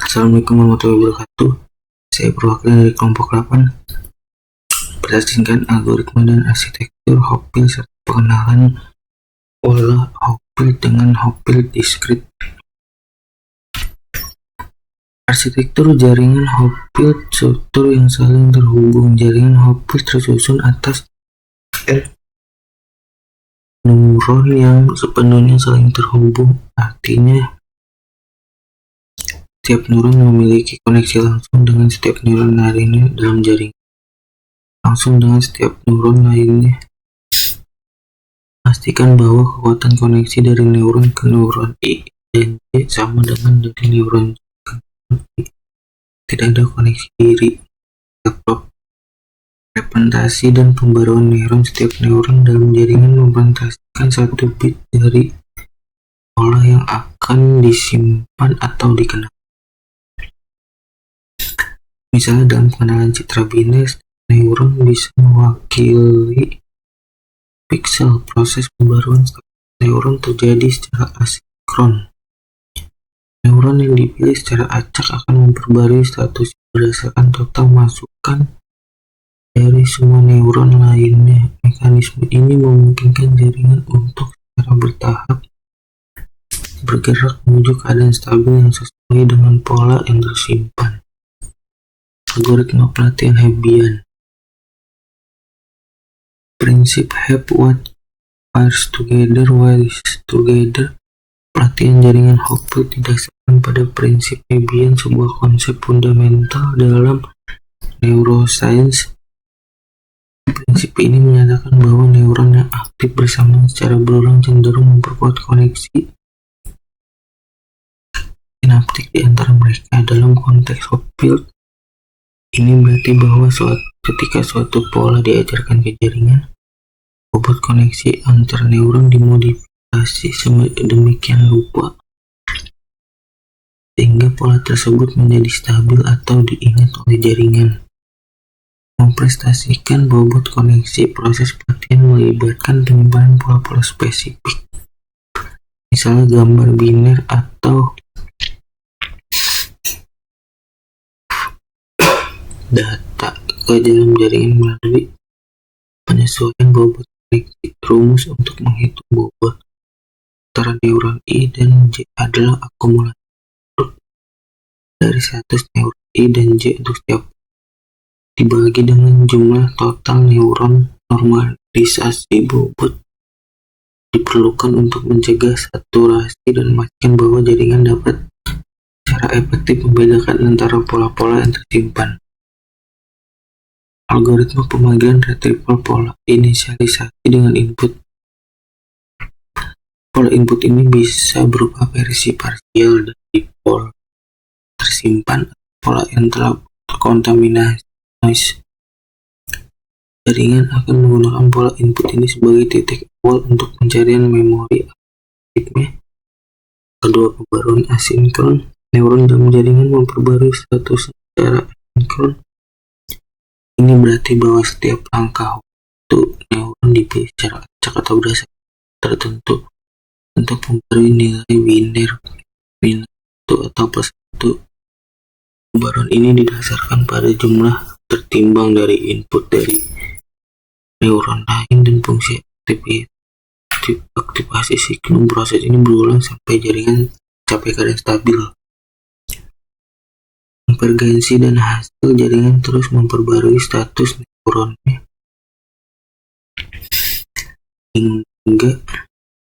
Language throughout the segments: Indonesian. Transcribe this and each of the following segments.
Assalamualaikum warahmatullahi wabarakatuh. Saya perwakilan dari kelompok 8. Berdasarkan algoritma dan arsitektur Hopfield serta pengenalan pola Hopfield dengan Hopfield Discrete. Arsitektur jaringan Hopfield struktur yang saling terhubung. Jaringan Hopfield tersusun atas neuron yang sepenuhnya saling terhubung. Artinya setiap neuron memiliki koneksi langsung dengan setiap neuron lainnya dalam jaringan. Langsung dengan setiap neuron lainnya. Pastikan bahwa kekuatan koneksi dari neuron ke neuron I dan J sama dengan dari neuron J ke neuron I. Tidak ada koneksi diri. Representasi dan pembaruan neuron. Setiap neuron dalam jaringan merepresentasikan satu bit dari pola yang akan disimpan atau dikenal. Misalnya dalam pengenalan citra biner, neuron bisa mewakili piksel. Proses pembaruan neuron terjadi secara asinkron. Neuron yang dipilih secara acak akan memperbarui status berdasarkan total masukan dari semua neuron lainnya. Mekanisme ini memungkinkan jaringan untuk secara bertahap bergerak menuju keadaan stabil yang sesuai dengan pola yang tersimpan. Algoritma pelatihan Hebbian. Prinsip Hebb what wires together wires together. Pelatihan jaringan Hopfield didasarkan pada prinsip Hebbian, sebuah konsep fundamental dalam neuroscience. Prinsip ini menyatakan bahwa neuron yang aktif bersama secara berulang cenderung memperkuat koneksi sinaptik di antara mereka. Dalam konteks Hopfield, ini berarti bahwa ketika suatu pola diajarkan ke jaringan, bobot koneksi antar neuron dimodifikasi sedemikian rupa sehingga pola tersebut menjadi stabil atau diingat oleh jaringan. Memprestasikan bobot koneksi. Proses pelatihan melibatkan penyimpanan pola-pola spesifik, misalnya gambar biner atau data ke dalam jaringan melalui penyesuaian bobot koneksi. Rumus untuk menghitung bobot antara neuron I dan J adalah akumulasi dari status neuron I dan J untuk setiap dibagi dengan jumlah total neuron. Normalisasi bobot diperlukan untuk mencegah saturasi dan memastikan bahwa jaringan dapat secara efektif membedakan antara pola-pola yang tersimpan. Algoritma pemanggilan retrieval pola. Inisialisasi dengan input. Pola input ini bisa berupa versi parsial dari pola tersimpan atau pola yang telah terkontaminasi noise. Jaringan akan menggunakan pola input ini sebagai titik awal untuk pencarian memori aktifnya. Kedua, pembaruan asinkron. Neuron dalam jaringan memperbarui status secara asinkron. Ini berarti bahwa setiap langkah waktu neuron dipilih secara acak atau berdasarkan tertentu untuk memperbarui nilai biner atau plus 1. Pembaruan ini didasarkan pada jumlah tertimbang dari input dari neuron lain dan fungsi aktivasi siklum. Proses ini berulang sampai jaringan mencapai keadaan stabil. Konvergensi dan hasil jaringan terus memperbarui status neuronnya hingga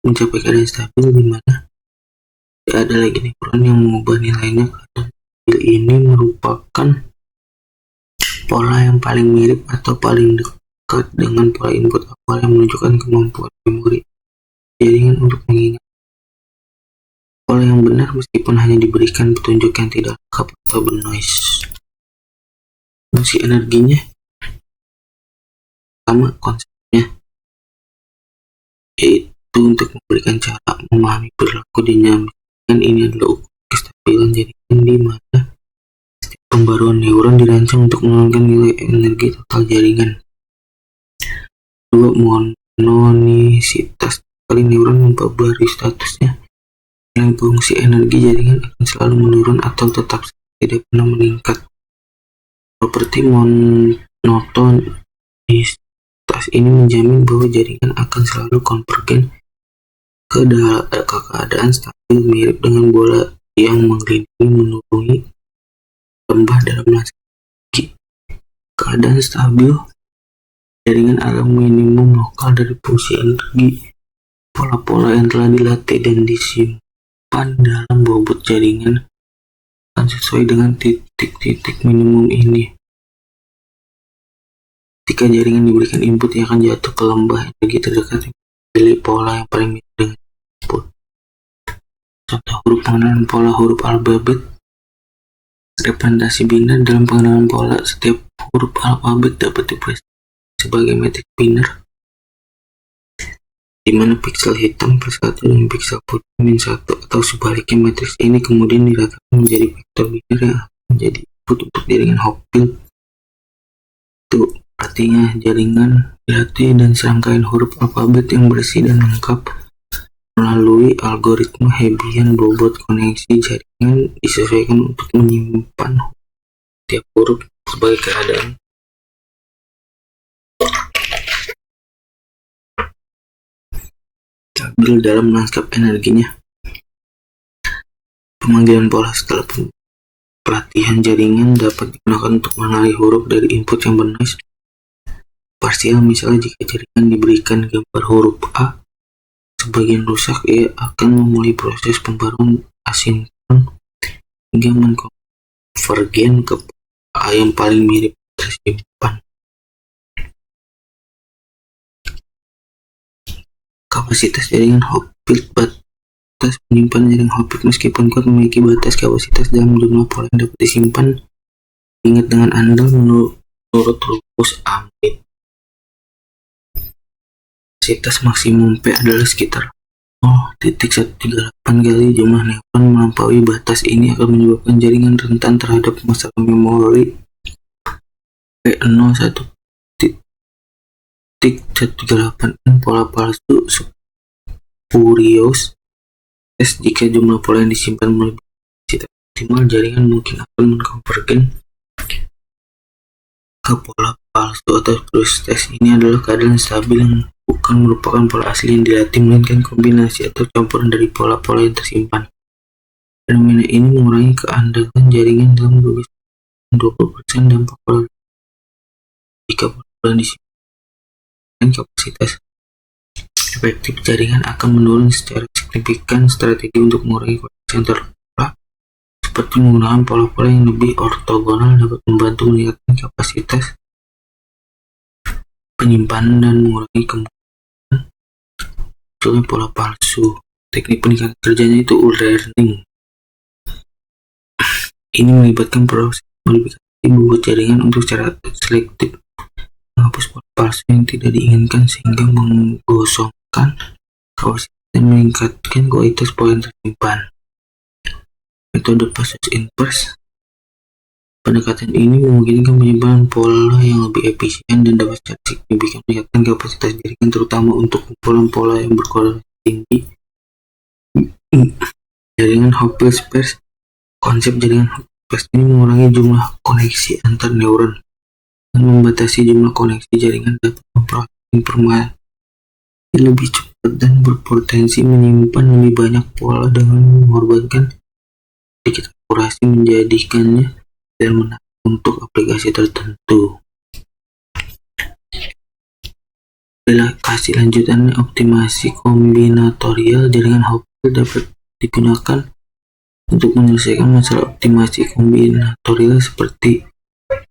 mencapai keadaan stabil di mana tidak ada lagi neuron yang mengubah nilainya. Keadaan stabil ini merupakan pola yang paling mirip atau paling dekat dengan pola input awal yang menunjukkan kemampuan memori jaringan untuk mengingat pola yang benar meskipun hanya diberikan petunjuk yang tidak lengkap atau bernoise. Fungsi energinya sama konsepnya, yaitu untuk memberikan cara memahami perilaku dinamik. Dan ini adalah ukuran kestabilan jaringan di mana setiap pembaruan neuron dirancang untuk menurunkan nilai energi total jaringan. 2. Mononisitas. Kali neuron memperbarui statusnya, nilai fungsi energi jaringan akan selalu menurun atau tetap tidak pernah meningkat. Properti monotonitas ini menjamin bahwa jaringan akan selalu konvergen ke keadaan stabil, mirip dengan bola yang mengelilingi menuruni lembah dalam lanskap. Keadaan stabil jaringan adalah minimum lokal dari fungsi energi. Pola-pola yang telah dilatih dan disimpan dalam bobot jaringan akan sesuai dengan titik-titik minimum ini. Ketika jaringan diberikan input, ia akan jatuh ke lembah energi terdekat yang memilih pola yang paling mirip dengan input. Contoh huruf pengenalan pola huruf alfabet. Representasi biner dalam pengenalan pola. Setiap huruf alfabet dapat dipresentasikan sebagai matriks biner, di mana piksel hitam +1 dan piksel putih -1, atau sebaliknya. Matriks ini kemudian diratakan menjadi vektor biner yang akan menjadi input untuk jaringan Hopfield. Itu artinya jaringan dilatih dan serangkaian huruf alfabet yang bersih dan lengkap melalui algoritma Hebbian. Bobot koneksi jaringan disesuaikan untuk menyimpan tiap huruf sebagai keadaan stabil dalam lanskap energinya. Pemanggilan pola setelah pelatihan jaringan dapat digunakan untuk mengenali huruf dari input yang bernoise parsial. Misalnya, jika jaringan diberikan gambar huruf A sebagian rusak, ia akan memulai proses pembaruan asinkron hingga mengkonvergen ke A yang paling mirip tersimpan. Kapasitas jaringan Hopfield. Batas penyimpanan jaringan Hopfield meskipun kuat memiliki batas kapasitas dalam jumlah pola yang dapat disimpan. Ingat dengan andal menurut rumus Amit. Kapasitas maksimum P adalah sekitar 0,138 kali jumlah neuron. Melampaui batas ini akan menyebabkan jaringan rentan terhadap masalah memori. P0,138 pola palsu spurious. Jika jumlah pola yang disimpan melebihi kapasitas optimal, jaringan mungkin akan mengkonvergen ke pola palsu atau spurious. Ini adalah keadaan stabil yang bukan merupakan pola asli yang dilatih, melainkan kombinasi atau campuran dari pola-pola yang tersimpan. Fenomena ini mengurangi keandalan jaringan dalam 20% dampak pola. Jika pola disimpan, kapasitas efektif jaringan akan menurun secara signifikan. Strategi untuk mengurangi koneksi antar pola seperti menggunakan pola-pola yang lebih ortogonal dapat membantu meningkatkan kapasitas penyimpanan dan mengurangi kemungkinan munculnya pola palsu. Teknik peningkatan kerjanya itu learning. Ini melibatkan proses modifikasi bobot jaringan untuk secara selektif menghapus pola palsu yang tidak diinginkan sehingga menggosongkan kapasitas dan meningkatkan kualitas pola yang tersimpan. Metode Passus inverse. Pendekatan ini memungkinkan penyimpanan pola yang lebih efisien dan dapat secara signifikan meningkatkan kapasitas jaringan, terutama untuk kumpulan pola yang berkorelasi tinggi. Jaringan Hopfield sparse. Konsep jaringan Hopfield sparse ini mengurangi jumlah koneksi antar neuron dan membatasi jumlah koneksi. Jaringan dapat memperoleh informasi lebih cepat dan berpotensi menyimpan lebih banyak pola dengan mengorbankan sedikit akurasi, menjadikannya dan menarik untuk aplikasi tertentu. Aplikasi lanjutannya optimasi kombinatorial. Jaringan Hopfield dapat digunakan untuk menyelesaikan masalah optimasi kombinatorial seperti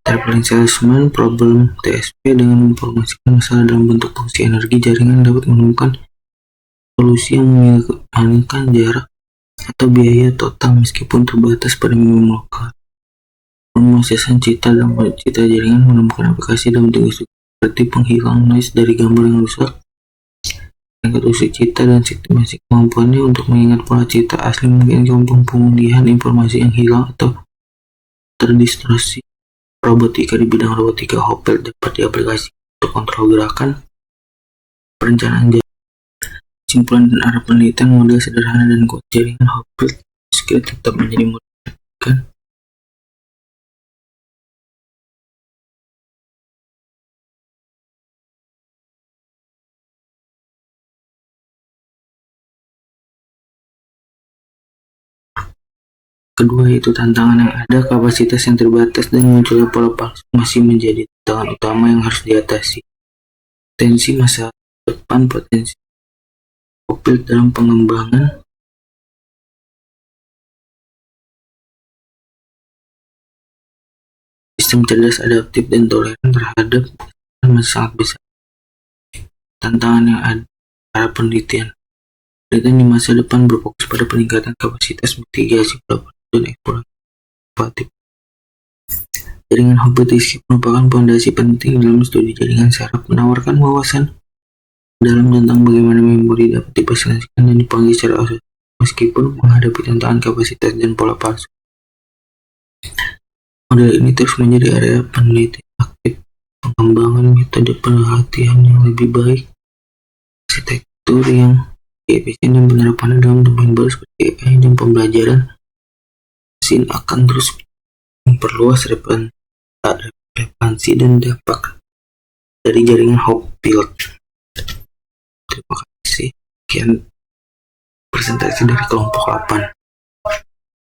tripling salesman problem TSP. Dengan memformulasikan masalah dalam bentuk fungsi energi, jaringan dapat menemukan solusi yang meminimalkan jarak atau biaya total meskipun terbatas pada minimum lokal. Pemrosesan cita dan cita jaringan menemukan aplikasi dalam bentuk instruksi seperti penghilang noise dari gambar yang rusak, mengingat usia cita dan estimasi kemampuannya untuk mengingat pola cita asli, mungkin pemulihan informasi yang hilang atau terdistorsi. Robotika. Di bidang robotika, Hopfield dapat diaplikasikan untuk kontrol gerakan, perencanaan jaringan. Kesimpulan dan arah penelitian: model sederhana dan kuat jaringan Hopfield meski tetap menjadi model Kedua yaitu tantangan yang ada, kapasitas yang terbatas, dan munculnya pola palsu masih menjadi tantangan utama yang harus diatasi. Potensi masa depan, potensi Copilot dalam pengembangan sistem cerdas, adaptif, dan toleran terhadap masih sangat besar. Tantangan yang ada para penelitian di masa depan berfokus pada peningkatan kapasitas mitigasi pelaporan dan eksploratif. Jaringan hipotesis merupakan fondasi penting dalam studi jaringan saraf, menawarkan wawasan dalam tentang bagaimana memori dapat dipersonalisasikan dan dipanggil secara asosiatif meskipun menghadapi tantangan kapasitas dan pola palsu. Model ini terus menjadi area penelitian aktif, pengembangan metode perhatian yang lebih baik, arsitektur yang efisien, dan penerapannya dalam domain baru seperti AI dan pembelajaran mesin akan terus memperluas relevansi dan dampak dari jaringan Copilot. Terima kasih. Sekian presentasi dari kelompok 8.